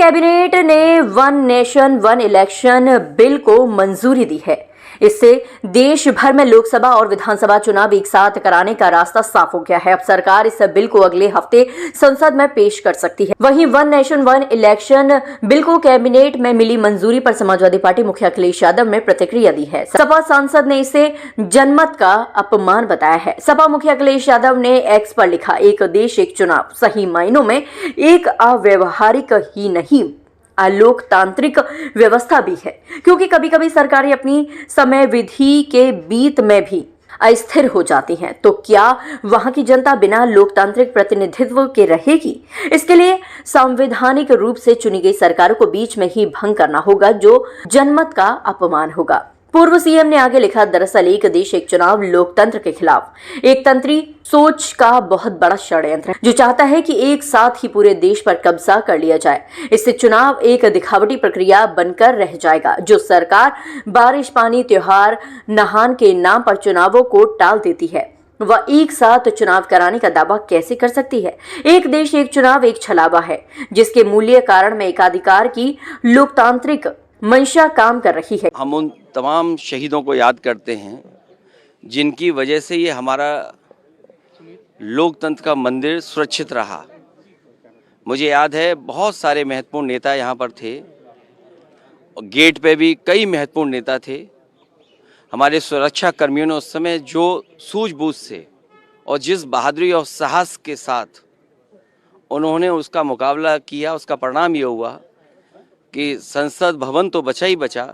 Cabinet ने one nation one election bill को मंजूरी दी है। इससे देश भर में लोकसभा और विधानसभा चुनाव एक साथ कराने का रास्ता साफ हो गया है। अब सरकार इस बिल को अगले हफ्ते संसद में पेश कर सकती है। वहीं one nation one election bill को कैबिनेट में मिली मंजूरी पर समाजवादी पार्टी मुखिया अखिलेश यादव ने प्रतिक्रिया दी है। सपा सांसद ने इसे जनमत का अपमान बताया है। सपा मुखिया अखिलेश यादव ने एक्स पर लिखा, एक देश एक चुनाव सही मायनों में एक अव्यवहारिक ही नहीं अलोकतांत्रिक व्यवस्था भी है, क्योंकि कभी कभी सरकारें अपनी समय विधि के बीत में भी अस्थिर हो जाती हैं। तो क्या वहां की जनता बिना लोकतांत्रिक प्रतिनिधित्व के रहेगी? इसके लिए संवैधानिक रूप से चुनी गई सरकारों को बीच में ही भंग करना होगा, जो जनमत का अपमान होगा। पूर्व सीएम ने आगे लिखा, दरअसल एक देश एक चुनाव लोकतंत्र के खिलाफ एक तंत्री सोच का बहुत बड़ा षड्यंत्र है, जो चाहता है कि एक साथ ही पूरे देश पर कब्जा कर लिया जाए। इससे चुनाव एक दिखावटी प्रक्रिया बनकर रह जाएगा। जो सरकार बारिश, पानी, त्योहार, नहान के नाम पर चुनावों को टाल देती है, वह एक साथ चुनाव कराने का दावा कैसे कर सकती है? एक देश एक चुनाव एक छलावा है, जिसके मूल्य कारण में एकाधिकार की लोकतांत्रिक मंशा काम कर रही है। हम उन तमाम शहीदों को याद करते हैं जिनकी वजह से ये हमारा लोकतंत्र का मंदिर सुरक्षित रहा। मुझे याद है बहुत सारे महत्वपूर्ण नेता यहाँ पर थे, गेट पे भी कई महत्वपूर्ण नेता थे। हमारे सुरक्षा कर्मियों ने उस समय जो सूझबूझ से और जिस बहादुरी और साहस के साथ उन्होंने उसका मुकाबला किया, उसका परिणाम ये हुआ कि संसद भवन तो बचा ही बचा,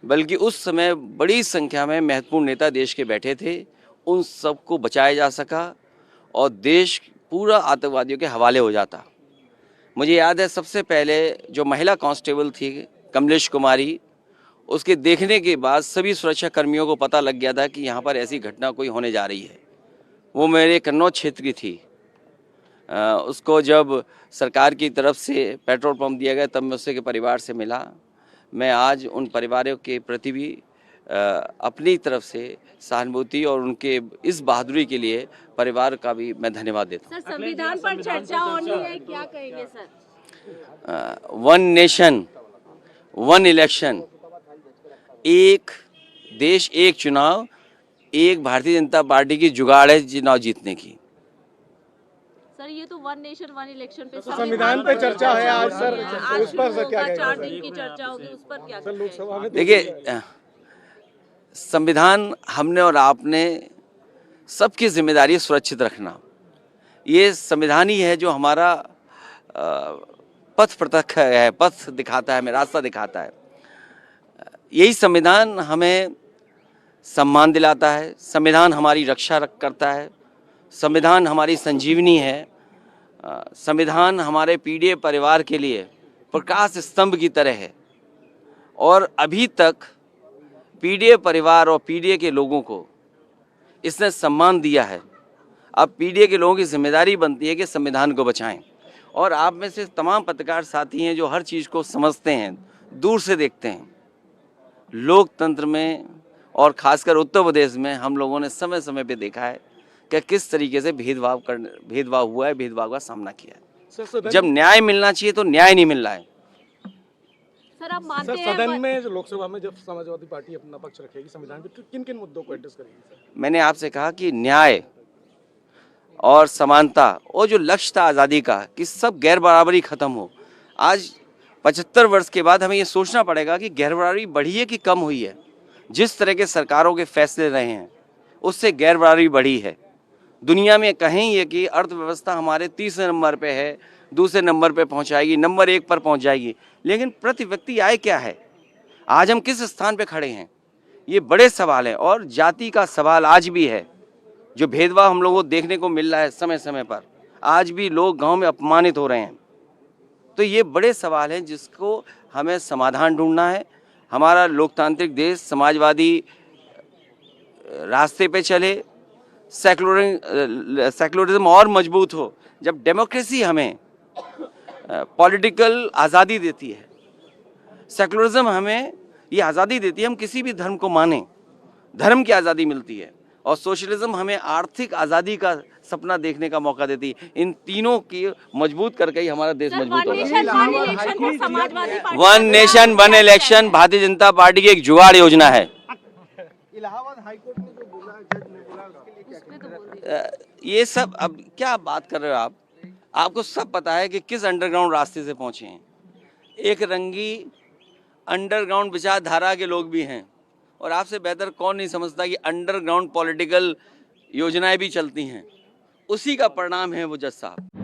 बल्कि उस समय बड़ी संख्या में महत्वपूर्ण नेता देश के बैठे थे। उन सबको बचाया जा सका और देश पूरा आतंकवादियों के हवाले हो जाता। मुझे याद है सबसे पहले जो महिला कांस्टेबल थी कमलेश कुमारी, उसके देखने के बाद सभी सुरक्षा कर्मियों को पता लग गया था कि यहाँ पर ऐसी घटना कोई होने जा रही है। वो मेरे कन्नौज क्षेत्र की थी। उसको जब सरकार की तरफ से पेट्रोल पंप दिया गया तब मैं उसके परिवार से मिला। मैं आज उन परिवारों के प्रति भी अपनी तरफ से सहानुभूति और उनके इस बहादुरी के लिए परिवार का भी मैं धन्यवाद देता हूँ। सर, संविधान पर चर्चा होनी है, क्या कहेंगे sir? One nation one election, एक देश एक चुनाव, एक भारतीय जनता पार्टी की जुगाड़ है चुनाव जीतने की। सर, ये तो वन नेशन वन इलेक्शन पे संविधान पे चर्चा है आज सर, उस पर क्या कहेंगे? 4 दिन की चर्चा होगी, उस पर क्या कहेंगे? लोकसभा में देखिए, संविधान हमने और आपने सबकी जिम्मेदारी सुरक्षित रखना। ये संविधान ही है जो हमारा पथ प्रदर्शक है, पथ दिखाता है, हमें रास्ता दिखाता है। यही संविधान हमें सम्मान दिलाता है, संविधान हमारी रक्षा करता है, संविधान हमारी संजीवनी है, संविधान हमारे पीड़ित परिवार के लिए प्रकाश स्तंभ की तरह है। और अभी तक पीड़ित परिवार और पीड़ित के लोगों को इसने सम्मान दिया है। अब पीड़ित के लोगों की जिम्मेदारी बनती है कि संविधान को बचाएं। और आप में से तमाम पत्रकार साथी हैं जो हर चीज़ को समझते हैं, दूर से देखते हैं। लोकतंत्र में और ख़ासकर उत्तर प्रदेश में हम लोगों ने समय समय पे देखा है कि किस तरीके से भेदभाव हुआ है, भेदभाव का सामना किया है। जब न्याय मिलना चाहिए तो न्याय नहीं मिल रहा है। सर, आप मानते हैं सदन में लोकसभा में जब समाजवादी पार्टी अपना पक्ष रखेगी संविधान पे, तो किन किन मुद्दों को एड्रेस करेगी? मैंने आपसे कहा कि न्याय और समानता और जो लक्ष्य था आज़ादी का कि सब गैर बराबरी खत्म हो। आज 75 वर्ष के बाद हमें ये सोचना पड़ेगा कि गैर बराबरी बढ़ी है कि कम हुई है। जिस तरह के सरकारों के फैसले रहे हैं उससे गैर बराबरी बढ़ी है। दुनिया में कहें ये कि अर्थव्यवस्था हमारे तीसरे नंबर पे है, दूसरे नंबर पे पहुंचाएगी, नंबर 1 पर पहुंच जाएगी, लेकिन प्रति व्यक्ति आय क्या है? आज हम किस स्थान पे खड़े हैं? ये बड़े सवाल हैं। और जाति का सवाल आज भी है, जो भेदभाव हम लोगों को देखने को मिल रहा है समय समय पर। आज भी लोग गांव में अपमानित हो रहे हैं। तो ये बड़े सवाल हैं जिसको हमें समाधान ढूंढना है। हमारा लोकतांत्रिक देश समाजवादी रास्ते पे चले, सेक्युलरिज्म और मजबूत हो। जब डेमोक्रेसी हमें पॉलिटिकल आज़ादी देती है, सेक्युलरिज्म हमें ये आज़ादी देती है, हम किसी भी धर्म को मानें, धर्म की आज़ादी मिलती है। और सोशलिज्म हमें आर्थिक आज़ादी का सपना देखने का मौका देती है। इन तीनों की मजबूत करके ही हमारा देश मजबूत होगा। Samajwadi party one nation one election Bharatiya Janata party की एक जुगाड़ योजना है। इलाहाबाद हाईकोर्ट ने जो बोला, जज ने बोला, उसके लिए क्या कहेंगे? ये सब अब क्या बात कर रहे हो आप? आपको सब पता है कि किस अंडरग्राउंड रास्ते से पहुंचे हैं। एक रंगी अंडरग्राउंड विचारधारा के लोग भी हैं और आपसे बेहतर कौन नहीं समझता कि अंडरग्राउंड पॉलिटिकल योजनाएं भी चलती हैं। उसी का परिणाम है वो जज साहब।